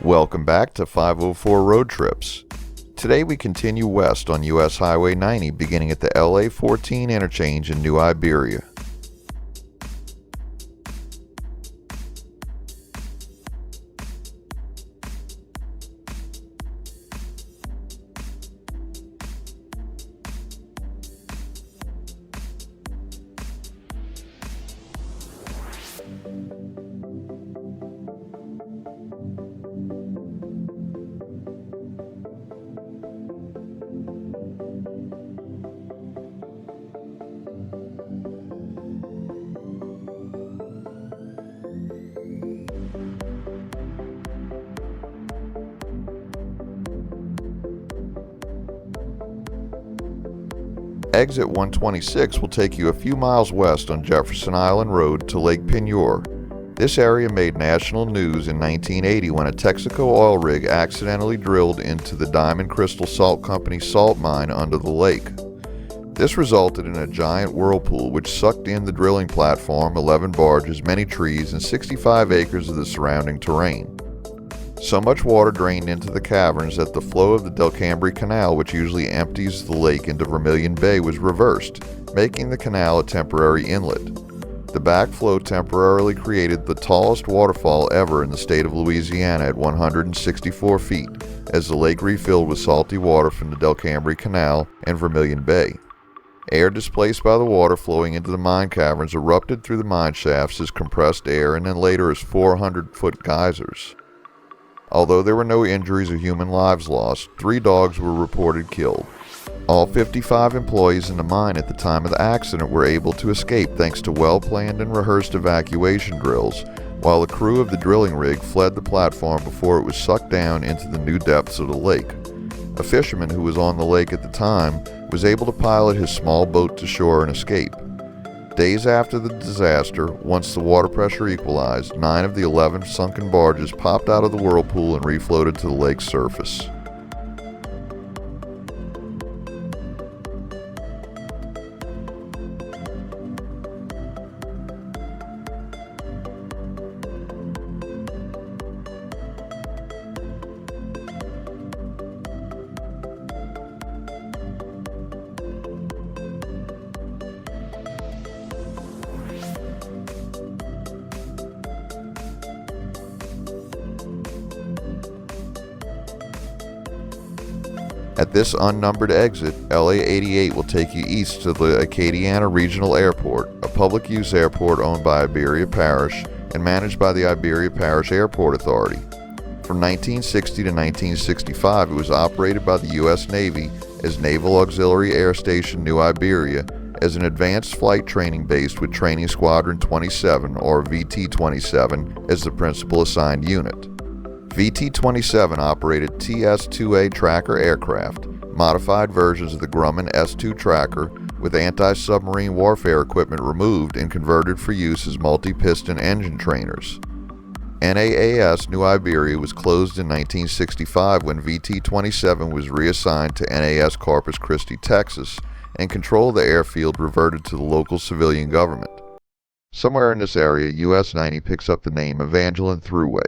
Welcome back to 504 Road Trips. Today we continue west on US Highway 90 beginning at the LA-14 interchange in New Iberia. Exit 126 will take you a few miles west on Jefferson Island Road to Lake Peigneur. This area made national news in 1980 when a Texaco oil rig accidentally drilled into the Diamond Crystal Salt Company salt mine under the lake. This resulted in a giant whirlpool which sucked in the drilling platform, 11 barges, many trees, and 65 acres of the surrounding terrain. So much water drained into the caverns that the flow of the Delcambre Canal, which usually empties the lake into Vermilion Bay, was reversed, making the canal a temporary inlet. The backflow temporarily created the tallest waterfall ever in the state of Louisiana at 164 feet, as the lake refilled with salty water from the Delcambre Canal and Vermilion Bay. Air displaced by the water flowing into the mine caverns erupted through the mine shafts as compressed air and then later as 400-foot geysers. Although there were no injuries or human lives lost, 3 dogs were reported killed. All 55 employees in the mine at the time of the accident were able to escape thanks to well-planned and rehearsed evacuation drills, while the crew of the drilling rig fled the platform before it was sucked down into the new depths of the lake. A fisherman who was on the lake at the time was able to pilot his small boat to shore and escape. Days after the disaster, once the water pressure equalized, 9 of the 11 sunken barges popped out of the whirlpool and refloated to the lake's surface. At this unnumbered exit, LA-88 will take you east to the Acadiana Regional Airport, a public-use airport owned by Iberia Parish and managed by the Iberia Parish Airport Authority. From 1960 to 1965, it was operated by the US Navy as Naval Auxiliary Air Station New Iberia as an advanced flight training base with Training Squadron 27, or VT-27, as the principal assigned unit. VT-27 operated TS-2A tracker aircraft, modified versions of the Grumman S-2 tracker, with anti-submarine warfare equipment removed and converted for use as multi-piston engine trainers. NAAS New Iberia was closed in 1965 when VT-27 was reassigned to NAS Corpus Christi, Texas, and control of the airfield reverted to the local civilian government. Somewhere in this area, US-90 picks up the name Evangeline Thruway.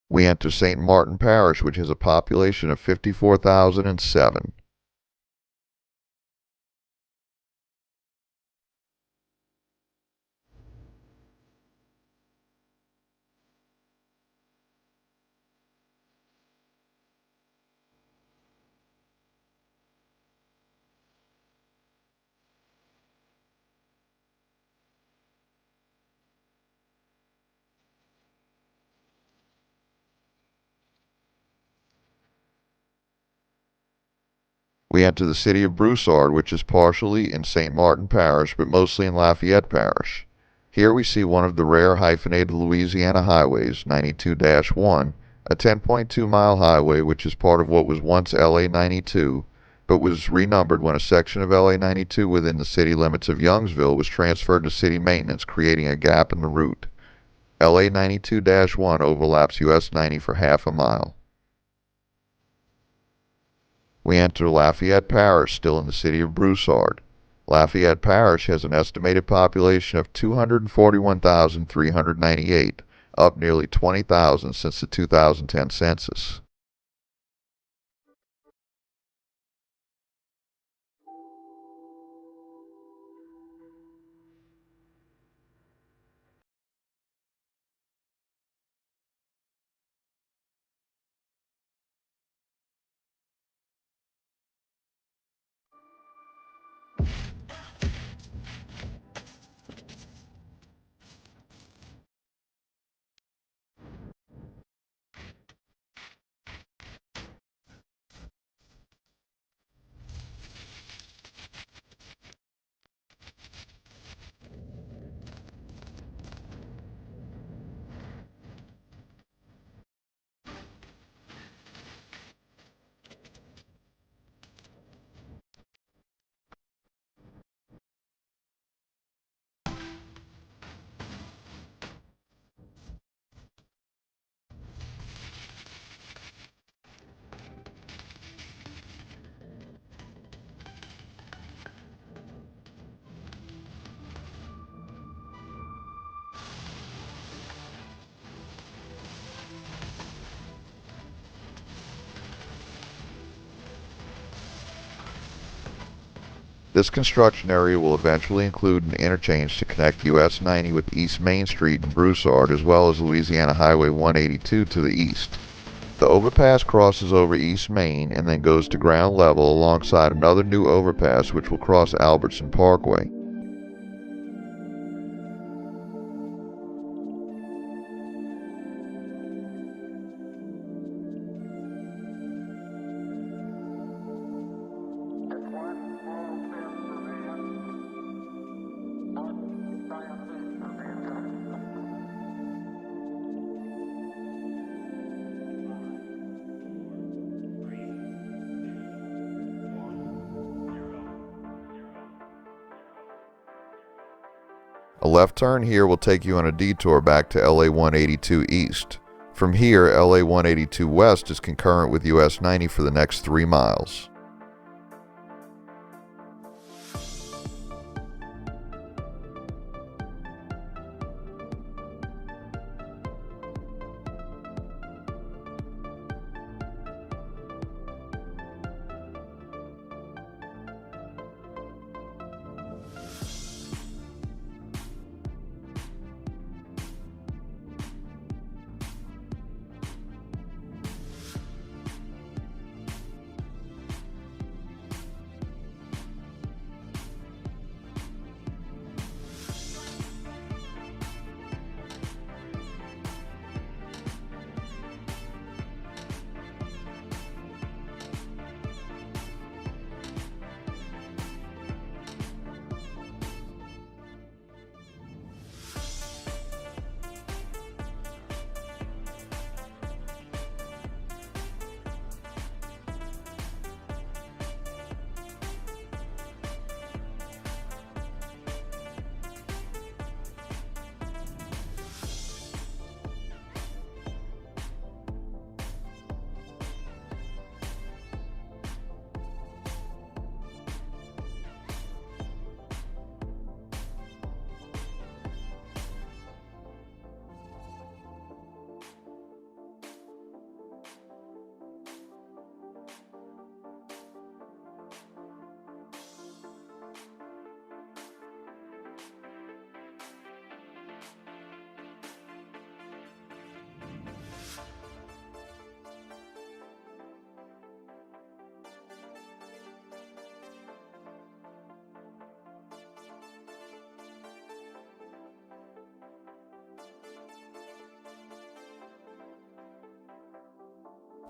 We enter St. Martin Parish, which has a population of 54,007. We enter the city of Broussard, which is partially in St. Martin Parish, but mostly in Lafayette Parish. Here we see one of the rare hyphenated Louisiana highways, 92-1, a 10.2-mile highway which is part of what was once LA-92, but was renumbered when a section of LA-92 within the city limits of Youngsville was transferred to city maintenance, creating a gap in the route. LA-92-1 overlaps US-90 for half a mile. We enter Lafayette Parish, still in the city of Broussard. Lafayette Parish has an estimated population of 241,398, up nearly 20,000 since the 2010 census. This construction area will eventually include an interchange to connect US-90 with East Main Street and Broussard, as well as Louisiana Highway 182 to the east. The overpass crosses over East Main and then goes to ground level alongside another new overpass which will cross Albertson Parkway. A left turn here will take you on a detour back to LA-182 East. From here, LA-182 West is concurrent with US-90 for the next 3 miles.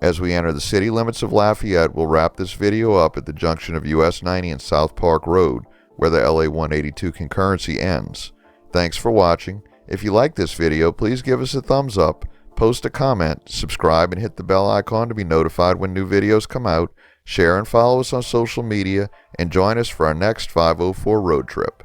As we enter the city limits of Lafayette, we'll wrap this video up at the junction of US-90 and South Park Road, where the LA-182 concurrency ends. Thanks for watching. If you like this video, please give us a thumbs up, post a comment, subscribe, and hit the bell icon to be notified when new videos come out. Share and follow us on social media, and join us for our next 504 road trip.